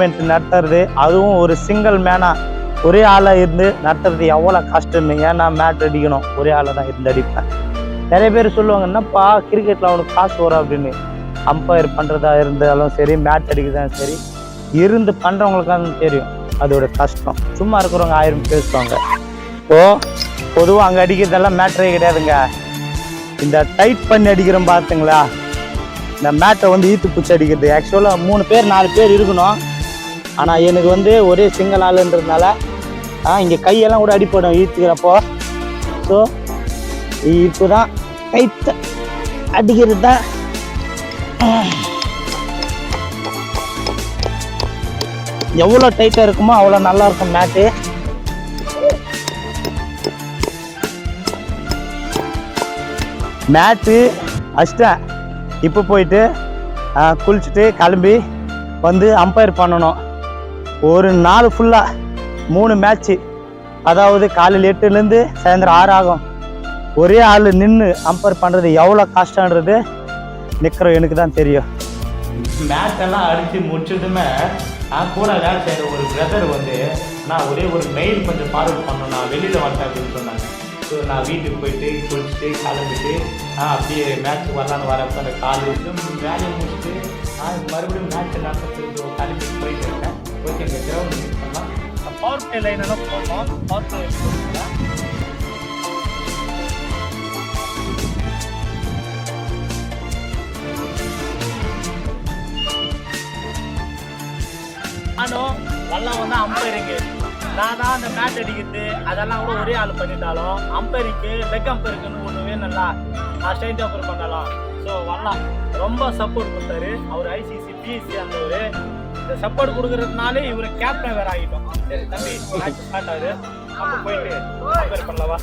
Tournament நடத்துறது, அதுவும் ஒரு சிங்கிள் மேனாக ஒரே ஆளாக இருந்து நடத்துறது எவ்வளோ கஷ்டம்னு. ஏன்னா மேட் அடிக்கணும், ஒரே ஆளாக தான் இருந்து அடிப்பேன். நிறைய பேர் சொல்லுவாங்க, என்னப்பா கிரிக்கெட்டில் அவனுக்கு காசு வரும் அப்படின்னு. அம்பையர் பண்ணுறதா இருந்தாலும் சரி, மேட் அடிக்கிறதாலும் சரி, இருந்து பண்ணுறவங்களுக்காக தெரியும் அதோட கஷ்டம். சும்மா இருக்கிறவங்க 1000 பேசுவாங்க. பொதுவாக அங்கே அடிக்கிறதெல்லாம் மேட்ரே கிடையாதுங்க. இந்த டைட் பண்ணி அடிக்கிறோம் பார்த்துங்களா, இந்த மேட்டை வந்து ஈத்து பூச்சி அடிக்கிறது. ஆக்சுவலாக 3 பேர் 4 பேர் இருக்கணும். ஆனால் எனக்கு வந்து ஒரே சிங்கிள் ஆளுன்றதுனால இங்கே கையெல்லாம் கூட அடிப்படும் ஈத்துக்கிறப்போ. ஸோ இப்போ தான் டைட் அடிக்கிறது தான் எவ்வளோ டைட்டாக இருக்குமோ அவ்வளோ நல்லா இருக்கும் மேட்டு. மேட்டு அஷ்டேன். இப்போ போயிட்டு குளிச்சுட்டு கிளம்பி வந்து அம்பையர் பண்ணணும். ஒரு நாள் ஃபுல்லாக 3 மேட்ச்சு, அதாவது காலையில் 8லேருந்து சாயந்தரம் 6 ஆகும். ஒரே ஆள் நின்று அம்பையர் பண்ணுறது எவ்வளோ கஷ்டன்றது நிற்கிற எனக்கு தான் தெரியும். மேட்டெல்லாம் அடித்து முடிச்சதுமே கூட வேலை செய்கிற ஒரு பிரதர் வந்து நான் ஒரே ஒரு மெயில் கொஞ்சம் ஃபார்வர்ட் பண்ணணும், நான் வெளியில் வரட்டேன் அப்படின்னு சொன்னாங்க. ஸோ நான் வீட்டுக்கு போயிட்டு குளிச்சுட்டு கிளம்பிட்டு அப்படியே மேட்ச் வரலான்னு வரப்போ அந்த காலேஜும் வேலையை முடிச்சுட்டு மறுபடியும் மேட்ச் நடத்துறதுக்கு கிளம்பி போயிட்டு இருக்கேன். ஓகே, எங்கள் கிரவுண்ட் யூஸ் பண்ணலாம். பவர் பிளே லைன் எல்லாம் போடணும். பவர் பிளே லைன் போட்டுக்கலாம். நானும் வல்லம் வந்து அம்பையரிங்கு, நான் தான் அந்த மேட் அடிக்கிறது அதெல்லாம் கூட ஒரே ஆள் பண்ணிட்டாலும் அம்பையருக்கு லெக் அம்பையருக்குன்னு ஒன்று வேணும்ல, நான் ஸ்ட்ரைட் அம்பையர் பண்ணலாம். ஸோ வல்லம் ரொம்ப சப்போர்ட் கொடுத்தாரு. அவர் ஐசிசி பிஎஸ்சி அந்தவர். இந்த சப்போர்ட் கொடுக்கறதுனாலே இவர் கேப்டன் வேறு ஆகிட்டோம். சரி தம்பி, மேட்ச் ஸ்டார்ட் ஆகுது, அப்போ போயிட்டு அம்பையர் பண்ணலவா.